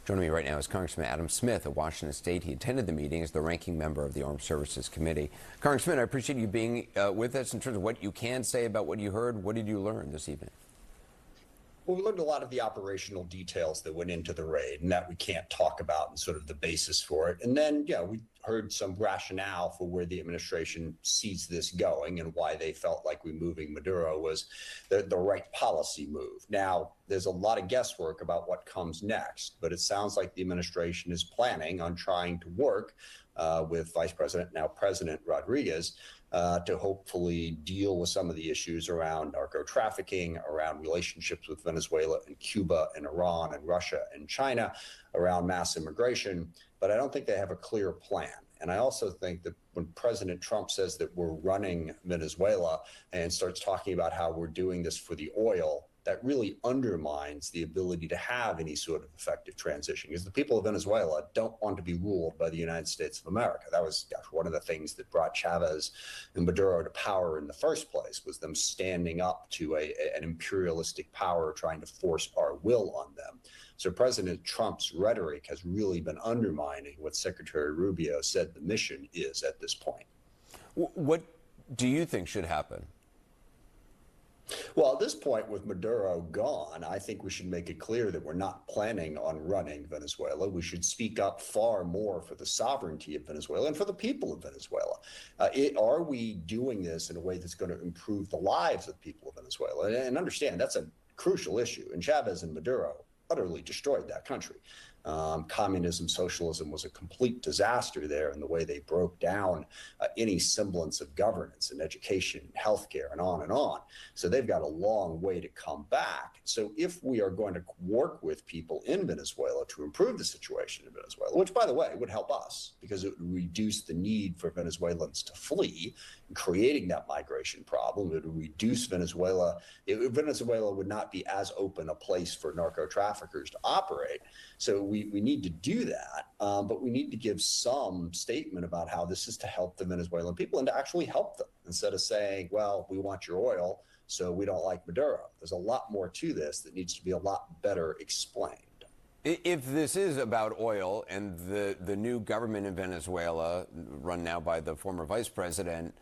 Joining me right now is Congressman Adam Smith of Washington State. He attended the meeting as the ranking member of the Armed Services Committee. Congressman, I appreciate you being with us in terms of what you can say about what you heard. What did you learn this evening? Well, we learned a lot of the operational details that went into the raid and that we can't talk about and sort of the basis for it. And then, we heard some rationale for where the administration sees this going and why they felt like removing Maduro was the right policy move. Now, there's a lot of guesswork about what comes next, but it sounds like the administration is planning on trying to work with Vice President, now President Rodriguez, to hopefully deal with some of the issues around narco trafficking, around relationships with Venezuela and Cuba and Iran and Russia and China, around mass immigration. But I don't think they have a clear plan. And I also think that when President Trump says that we're running Venezuela and starts talking about how we're doing this for the oil, that really undermines the ability to have any sort of effective transition, because the people of Venezuela don't want to be ruled by the United States of America. That was one of the things that brought Chavez and Maduro to power in the first place, was them standing up to an imperialistic power trying to force our will on them. So President Trump's rhetoric has really been undermining what Secretary Rubio said the mission is at this point. What do you think should happen? Well, at this point, with Maduro gone, I think we should make it clear that we're not planning on running Venezuela. We should speak up far more for the sovereignty of Venezuela and for the people of Venezuela. Are we doing this in a way that's going to improve the lives of the people of Venezuela? And understand, that's a crucial issue. And Chavez and Maduro utterly destroyed that country. Communism, socialism was a complete disaster there in the way they broke down any semblance of governance and education, and healthcare, and on and on. So they've got a long way to come back. So if we are going to work with people in Venezuela to improve the situation in Venezuela, which, by the way, would help us because it would reduce the need for Venezuelans to flee, creating that migration problem, it would reduce Venezuela. Venezuela would not be as open a place for narco traffickers to operate. So we need to do that, but we need to give some statement about how this is to help the Venezuelan people and to actually help them, instead of saying, well, we want your oil, so we don't like Maduro. There's a lot more to this that needs to be a lot better explained. If this is about oil and the new government in Venezuela, run now by the former vice president,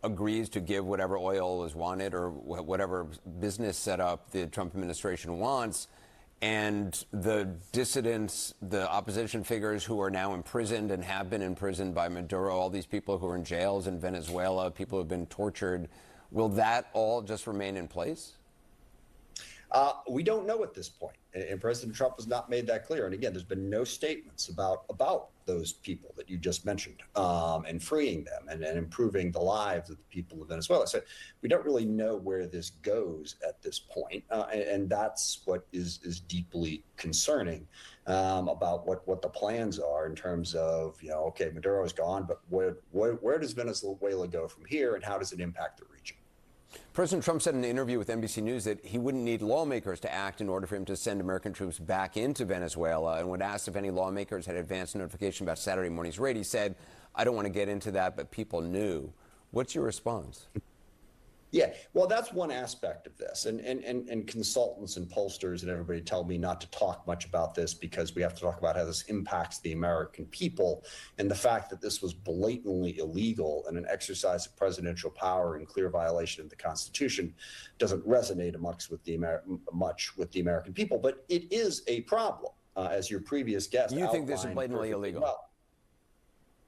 agrees to give whatever oil is wanted or whatever business setup the Trump administration wants, and the dissidents, the opposition figures who are now imprisoned and have been imprisoned by Maduro, all these people who are in jails in Venezuela, people who have been tortured, will that all just remain in place? We don't know at this point, and President Trump has not made that clear. And again, there's been no statements about those people that you just mentioned, and freeing them and improving the lives of the people of Venezuela. So we don't really know where this goes at this point, and that's what is deeply concerning about what the plans are in terms of, okay, Maduro is gone, but where does Venezuela go from here, and how does it impact the region? President Trump said in an interview with NBC News that he wouldn't need lawmakers to act in order for him to send American troops back into Venezuela. And when asked if any lawmakers had advanced notification about Saturday morning's raid, he said, I don't want to get into that, but people knew. What's your response? Yeah, well, that's one aspect of this. And consultants and pollsters and everybody tell me not to talk much about this because we have to talk about how this impacts the American people. And the fact that this was blatantly illegal and an exercise of presidential power in clear violation of the Constitution doesn't resonate much with the American people. But it is a problem, as your previous guest outlined. You think this is blatantly illegal? Well.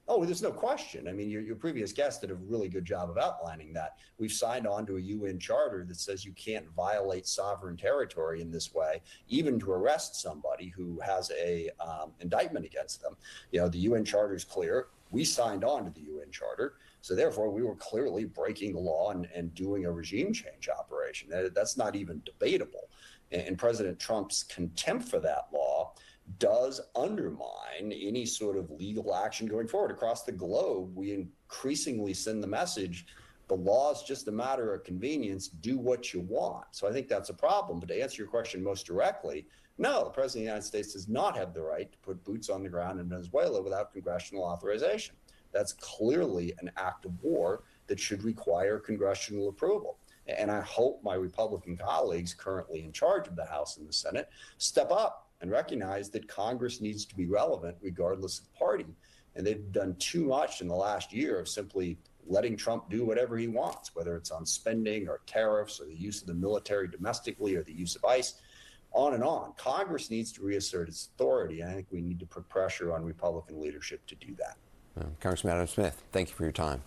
Oh, there's no question. I mean, your previous guest did a really good job of outlining that. We've signed on to a UN charter that says you can't violate sovereign territory in this way, even to arrest somebody who has a indictment against them. The UN charter is clear. We signed on to the UN charter. So therefore, we were clearly breaking the law and doing a regime change operation. That's not even debatable. And President Trump's contempt for that law does undermine any sort of legal action going forward. Across the globe, we increasingly send the message, the law is just a matter of convenience, do what you want. So I think that's a problem. But to answer your question most directly, no, the President of the United States does not have the right to put boots on the ground in Venezuela without congressional authorization. That's clearly an act of war that should require congressional approval. And I hope my Republican colleagues currently in charge of the House and the Senate step up and recognize that Congress needs to be relevant regardless of party. And they've done too much in the last year of simply letting Trump do whatever he wants, whether it's on spending or tariffs or the use of the military domestically or the use of ICE, on and on. Congress needs to reassert its authority, and I think we need to put pressure on Republican leadership to do that. Congressman Adam Smith, thank you for your time.